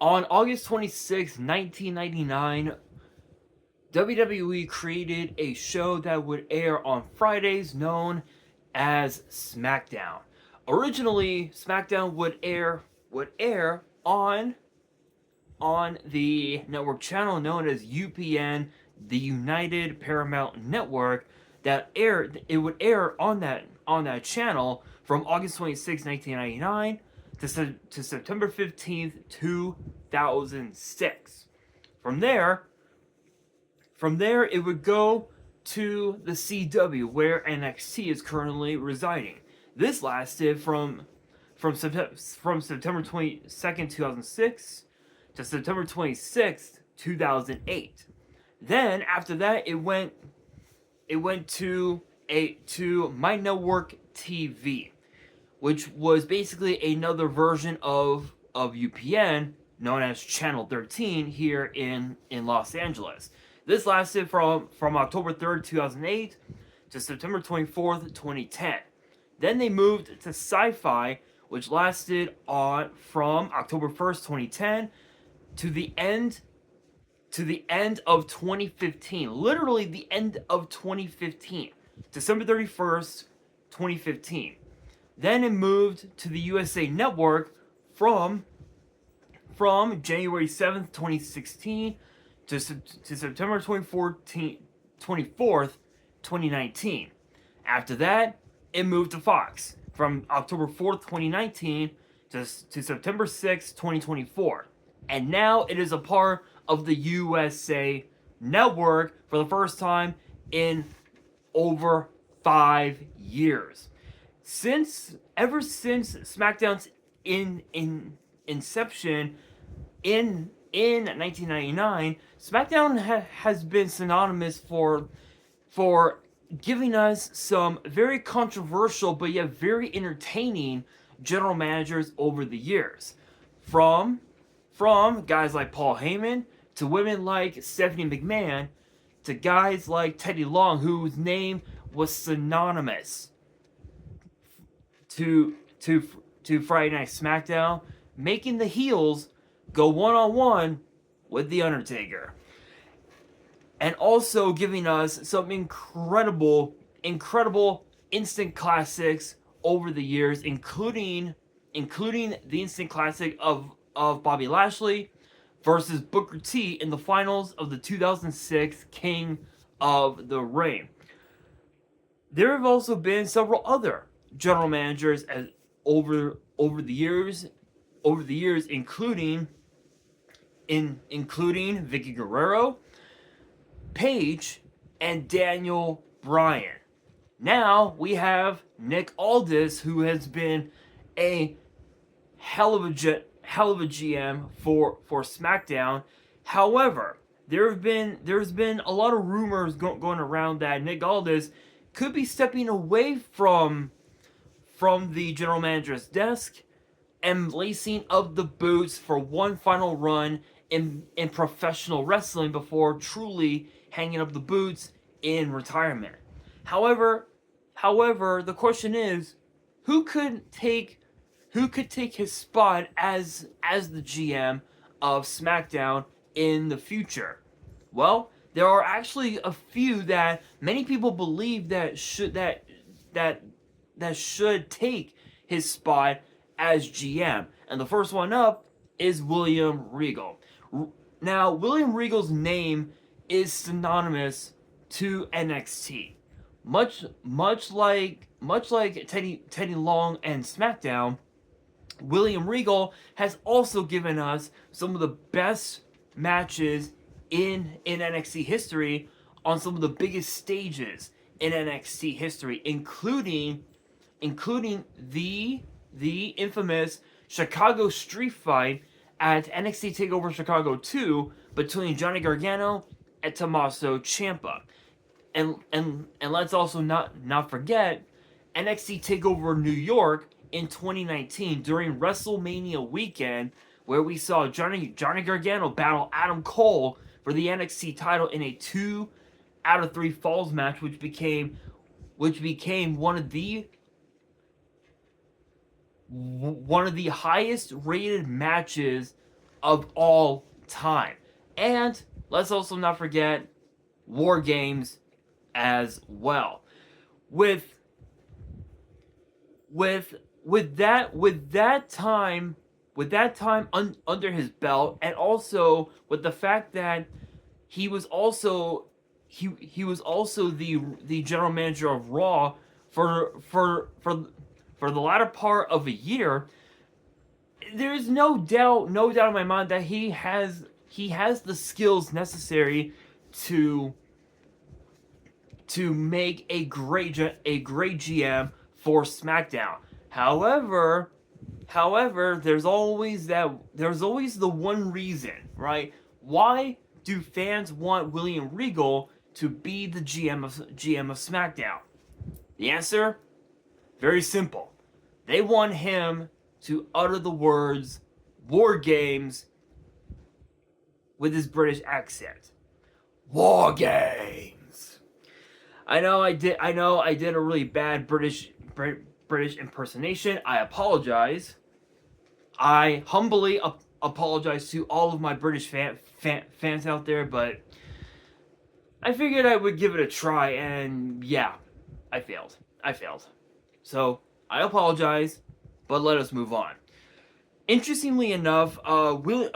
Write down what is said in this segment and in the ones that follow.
On August 26, 1999, WWE created a show that would air on Fridays known as SmackDown. Originally, SmackDown would air on the network channel known as UPN, the United Paramount Network. It would air on that channel from August 26, 1999 to September 15th, 2006. From there, it would go to the CW, where NXT is currently residing. This lasted from September 22nd, 2006 to September 26th, 2008. Then after that, it went to My Network TV, which was basically another version of UPN known as Channel 13 here in Los Angeles. This lasted from October 3rd, 2008 to September 24th, 2010. Then they moved to Sci-Fi, which lasted from October 1st, 2010 to the end of 2015. Literally the end of 2015. December 31st, 2015. Then it moved to the USA Network from January 7th, 2016 to September 24th, 2019. After that, it moved to Fox from October 4th, 2019 to September 6th, 2024. And now it is a part of the USA Network for the first time in over 5 years. Ever since SmackDown's inception in 1999, SmackDown has been synonymous for giving us some very controversial but yet very entertaining general managers over the years. From guys like Paul Heyman to women like Stephanie McMahon to guys like Teddy Long, whose name was synonymous to Friday Night SmackDown, making the heels go one-on-one with The Undertaker. And also giving us some incredible instant classics over the years, including the instant classic of Bobby Lashley versus Booker T in the finals of the 2006 King of the Ring. There have also been several other general managers over the years, including Vicky Guerrero, Paige, and Daniel Bryan. Now we have Nick Aldis, who has been a hell of a GM for SmackDown. However, there's been a lot of rumors going around that Nick Aldis could be stepping away from the general manager's desk and lacing up the boots for one final run in professional wrestling before truly hanging up the boots in retirement. However, the question is, who could take his spot as the GM of SmackDown in the future? Well, there are actually a few that many people believe that should take his spot as GM. And the first one up is William Regal. Now, William Regal's name is synonymous to NXT. Much like Teddy Long and SmackDown, William Regal has also given us some of the best matches in NXT history on some of the biggest stages in NXT history, including the infamous Chicago Street Fight at NXT TakeOver Chicago 2 between Johnny Gargano and Tommaso Ciampa. And let's also not forget NXT TakeOver New York in 2019 during WrestleMania weekend, where we saw Johnny Gargano battle Adam Cole for the NXT title in a 2 out of 3 falls match, which became one of the highest rated matches of all time. And let's also not forget War Games as well. With that time under his belt, and also with the fact that he was also the general manager of Raw for the latter part of a year. There's no doubt in my mind that he has the skills necessary to make a great GM for SmackDown. However, there's always the one reason, right? Why do fans want William Regal to be the GM of SmackDown? The answer, very simple. They want him to utter the words "War Games" with his British accent. War Games. I know I did a really bad British impersonation. I apologize. I humbly apologize to all of my British fans out there, but I figured I would give it a try, and yeah, I failed. So I apologize, but let us move on. Interestingly enough, Regal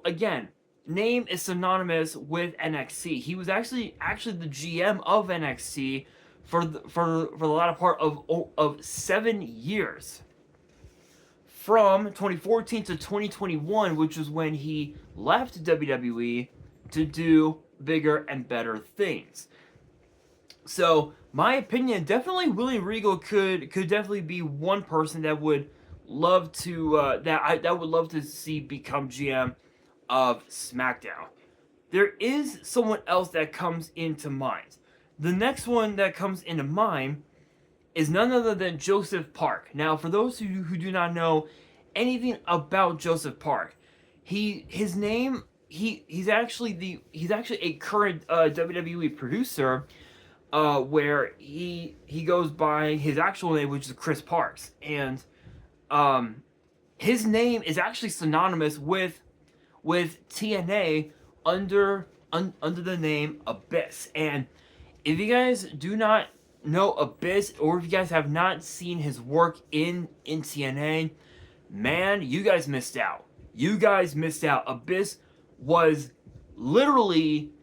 again, name is synonymous with NXT. He was actually the GM of NXT for the latter part of 7 years. From 2014 to 2021, which was when he left WWE to do bigger and better things. So, my opinion, definitely William Regal could definitely be one person that would love to that would love to see become GM of SmackDown. There is someone else that comes into mind. The next one that comes into mind is none other than Joseph Park. Now, for those who do not know anything about Joseph Park, he's actually a current WWE producer, where he goes by his actual name, which is Chris Parks, and his name is actually synonymous with TNA under the name Abyss. And if you guys do not know Abyss, or if you guys have not seen his work in TNA, man, you guys missed out. Abyss was literally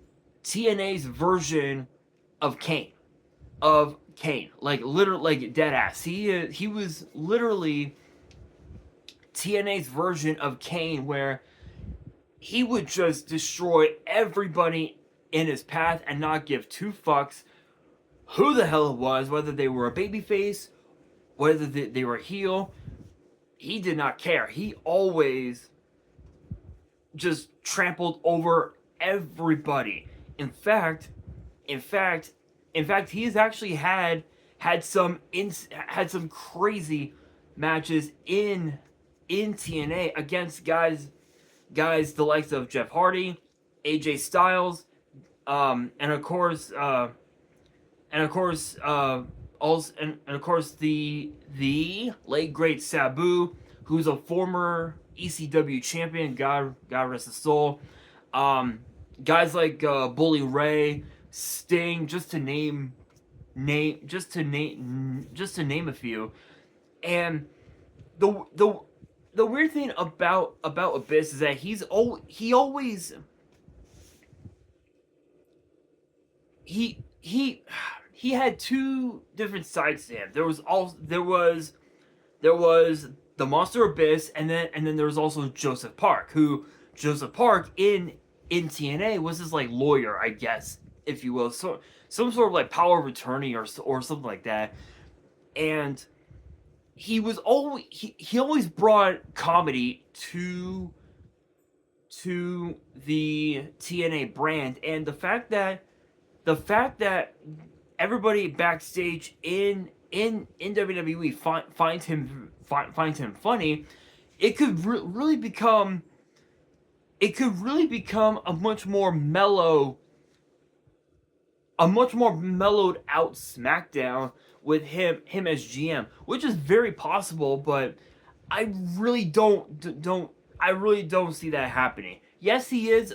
TNA's version of Kane. Like dead ass. He was literally TNA's version of Kane, where he would just destroy everybody in his path and not give two fucks who the hell it was, whether they were a babyface, whether they were a heel. He did not care. He always just trampled over everybody. In fact, he has actually had some crazy matches in TNA against guys the likes of Jeff Hardy, AJ Styles, and of course the late great Sabu, who's a former ECW champion. God rest his soul. Guys like Bully Ray, Sting, just to name a few. And the weird thing about Abyss is that he had two different sides to him. There was the Monster Abyss, and then there was also Joseph Park, Joseph Park in TNA was this like lawyer, I guess, if you will, so some sort of like power of attorney or something like that. And he always brought comedy to the TNA brand, and the fact that everybody backstage in WWE finds him funny, it could really become a much more mellowed out SmackDown with him as GM, which is very possible, but I really don't I really don't see that happening. Yes, he is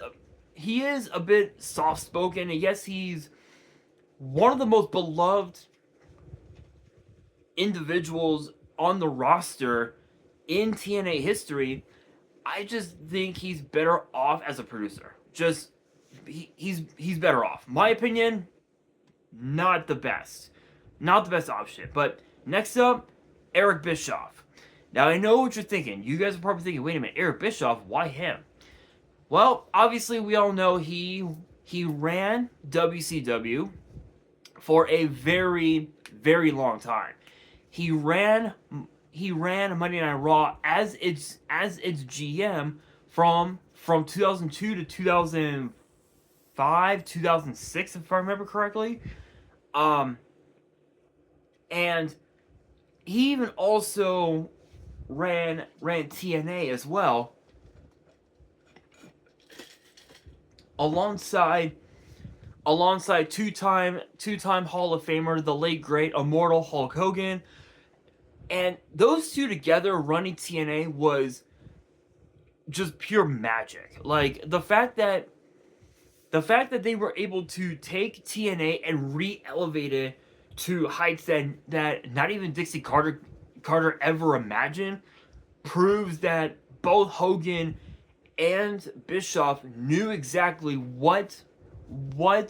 a bit soft spoken, and yes, he's one of the most beloved individuals on the roster in TNA history. I just think he's better off as a producer. Just he's better off. My opinion, not the best. Not the best option. But next up, Eric Bischoff. Now I know what you're thinking. You guys are probably thinking, wait a minute, Eric Bischoff, why him? Well, obviously we all know he ran WCW for a very, very long time. He ran Monday Night Raw as its GM from 2002 to 2005, 2006, if I remember correctly. And he even also ran TNA as well, alongside two-time Hall of Famer, the late great immortal Hulk Hogan. And those two together running TNA was just pure magic. Like the fact that they were able to take TNA and re-elevate it to heights that not even Dixie Carter ever imagined proves that both Hogan and Bischoff knew exactly what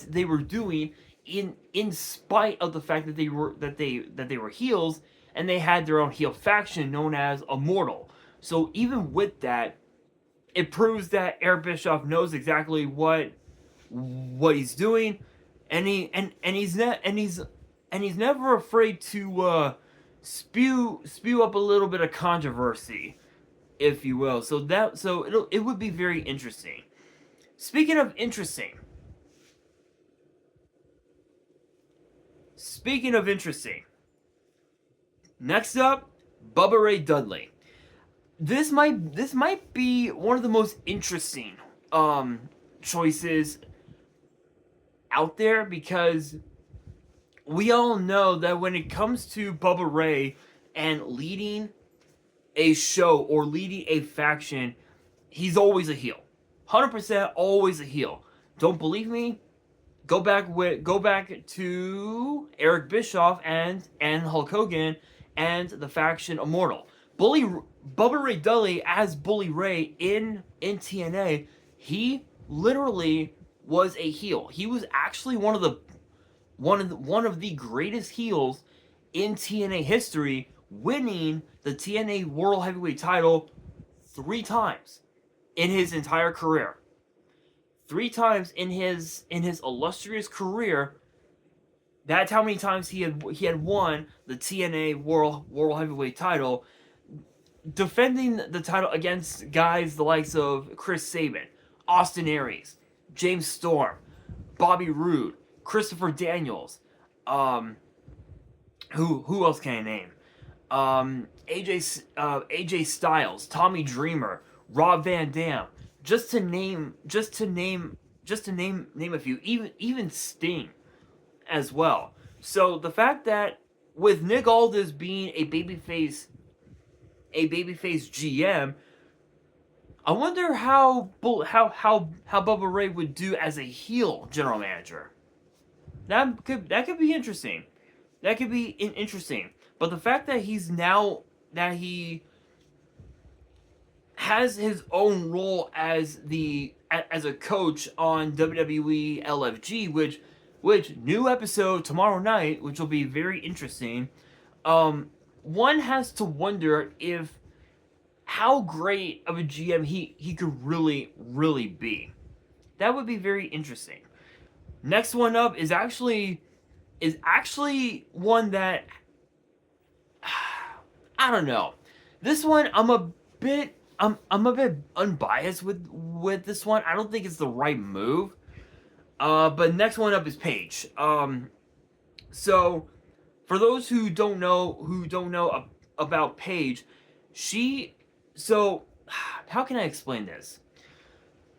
they were doing in spite of the fact that they were heels, and they had their own heel faction known as Immortal. So even with that, it proves that Eric Bischoff knows exactly what he's doing, and he's never afraid to spew up a little bit of controversy, if you will. So it would be very interesting. Speaking of interesting, next up, Bubba Ray Dudley. This might be one of the most interesting choices out there, because we all know that when it comes to Bubba Ray and leading a show or leading a faction, he's always a heel. 100% always a heel. Don't believe me? Go back to Eric Bischoff and Hulk Hogan and the faction Immortal. Bubba Ray Dudley as Bully Ray in TNA, he literally was a heel. He was actually one of the greatest heels in TNA history, winning the TNA World Heavyweight title 3 times in his entire career. 3 times in his illustrious career. That's how many times he had won the TNA World Heavyweight title, defending the title against guys the likes of Chris Sabin, Austin Aries, James Storm, Bobby Roode, Christopher Daniels, who else can I name? AJ Styles, Tommy Dreamer, Rob Van Dam, just to name a few, even Sting as well. So the fact that with Nick Aldis being a babyface GM, I wonder how Bubba Ray would do as a heel general manager. That could be interesting. That could be interesting. But the fact that he has his own role as a coach on WWE LFG, which new episode tomorrow night, which will be very interesting. One has to wonder if how great of a GM he could really be. That would be very interesting. Next one up is actually one that I don't know. This one I'm a bit unbiased with this one. I don't think it's the right move. But next one up is Paige. So for those who don't know about Paige, how can I explain this?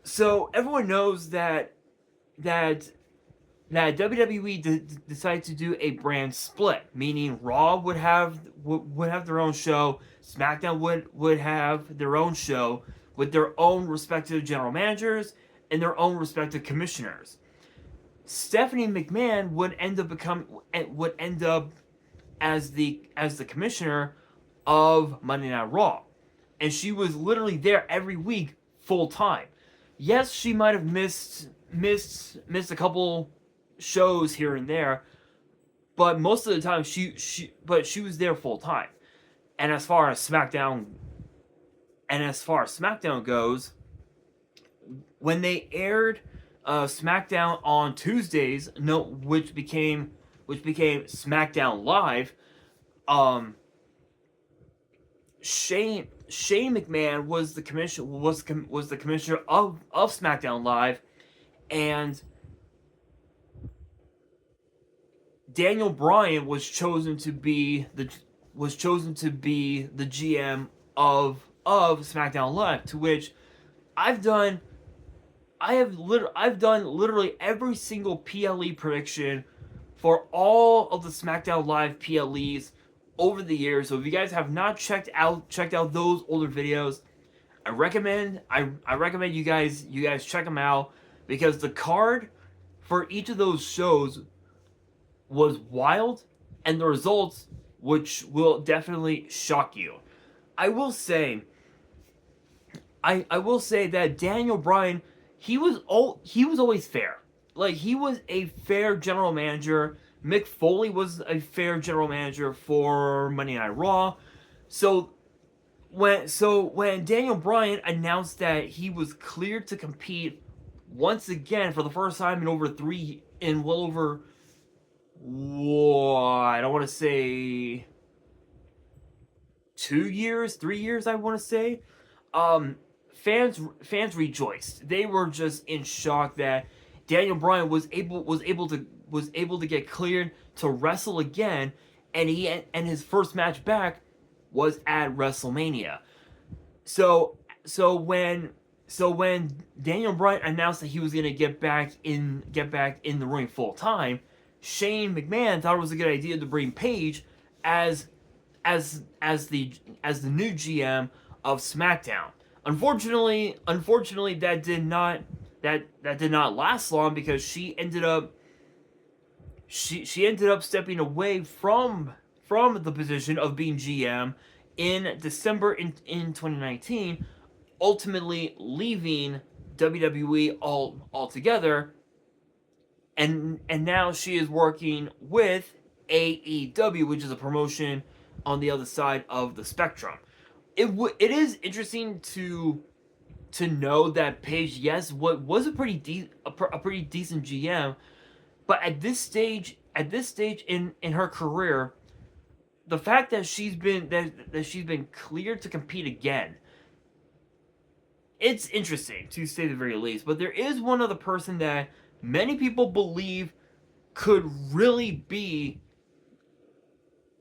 So everyone knows that WWE decided to do a brand split, meaning Raw would have their own show, SmackDown would have their own show, with their own respective general managers and their own respective commissioners. Stephanie McMahon would end up as the commissioner of Monday Night Raw, and she was literally there every week full time. Yes, she might have missed a couple shows here and there, but most of the time she was there full time. And as far as SmackDown goes, when they aired SmackDown on Tuesdays, which became SmackDown Live, Shane McMahon was the commissioner of SmackDown Live, and Daniel Bryan was chosen to be the GM of SmackDown Live, to which I've done literally every single PLE prediction for all of the SmackDown Live PLEs over the years. So if you guys have not checked out those older videos, I recommend you guys check them out, because the card for each of those shows was wild, and the results, which will definitely shock you. I will say that Daniel Bryan, he was always fair. Like, he was a fair general manager. Mick Foley was a fair general manager for Monday Night Raw. So when Daniel Bryan announced that he was cleared to compete once again for the first time in I don't want to say 2 years, 3 years, I want to say, fans rejoiced. They were just in shock that Daniel Bryan was able to get cleared to wrestle again, and his first match back was at WrestleMania. So when Daniel Bryan announced that he was gonna get back in the ring full time, Shane McMahon thought it was a good idea to bring Paige as the new GM of SmackDown. Unfortunately, that did not last long, because she ended up stepping away from the position of being GM in December in 2019, ultimately leaving WWE altogether, and now she is working with AEW, which is a promotion on the other side of the spectrum. It is interesting to know that Paige, yes, was a pretty decent GM, but at this stage in her career, the fact that she's been cleared to compete again, it's interesting, to say the very least. But there is one other person that many people believe could really be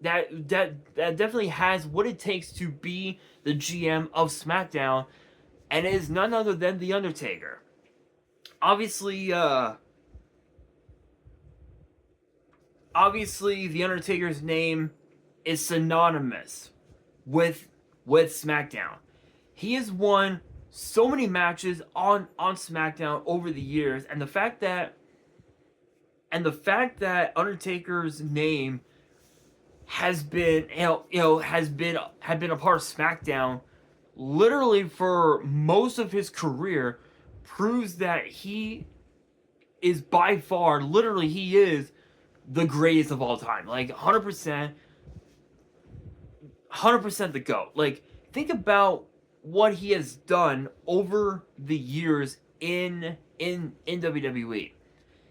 that definitely has what it takes to be the GM of SmackDown, and it is none other than The Undertaker. Obviously, The Undertaker's name is synonymous with SmackDown. He has won so many matches on SmackDown over the years, and the fact that Undertaker's name has been a part of SmackDown literally for most of his career, proves that he is by far, literally, he is the greatest of all time. Like 100% the GOAT. Like, think about what he has done over the years in WWE.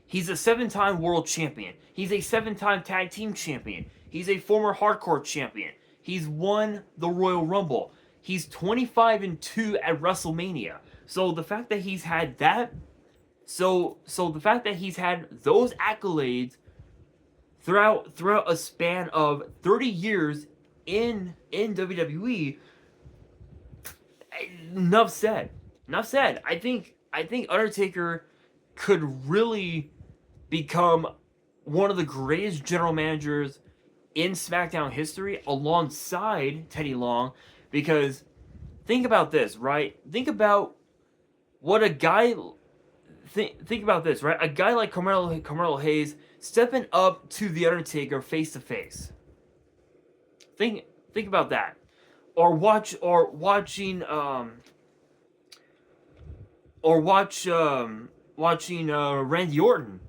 He's a 7-time world champion. He's a 7-time tag team champion. He's a former hardcore champion. He's won the Royal Rumble. He's 25-2 at WrestleMania. So the fact that he's had that, so the fact that he's had those accolades throughout a span of 30 years in WWE, enough said. I think Undertaker could really become one of the greatest general managers in SmackDown history, alongside Teddy Long, because think about this, right? Think about what a guy. Think about this, right? A guy like Carmelo Hayes stepping up to the Undertaker face to face. Think about that, or watching Randy Orton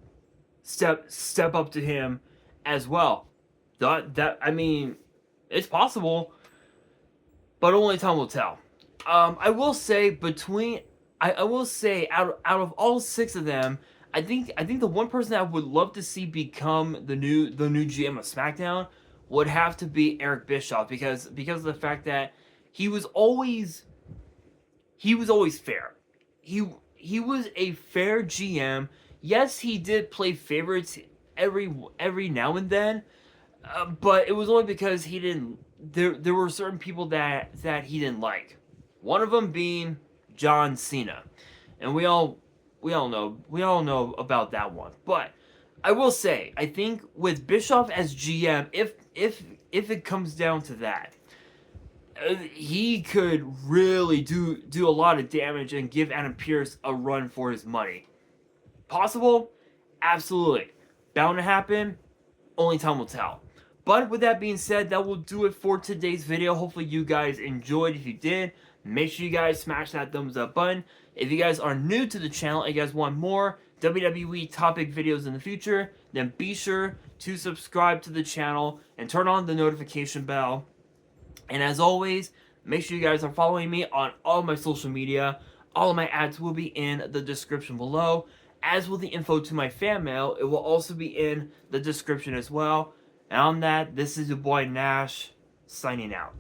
step up to him as well. That I mean, it's possible, but only time will tell. I will say I will say out of all 6 of them, I think the one person that I would love to see become the new GM of SmackDown would have to be Eric Bischoff, because of the fact that he was always fair. He was a fair GM. Yes, he did play favorites every now and then, but it was only because he didn't. There were certain people that he didn't like. One of them being John Cena, and we all know about that one. But I will say, I think with Bischoff as GM, if it comes down to that, he could really do a lot of damage and give Adam Pearce a run for his money. Possible? Absolutely. Bound to happen? Only time will tell. But with that being said, that will do it for today's video. Hopefully you guys enjoyed. If you did, make sure you guys smash that thumbs up button. If you guys are new to the channel and you guys want more WWE topic videos in the future, then be sure to subscribe to the channel and turn on the notification bell. And as always, make sure you guys are following me on all my social media. All of my ads will be in the description below, as will the info to my fan mail. It will also be in the description as well. And on that, this is your boy Nash, signing out.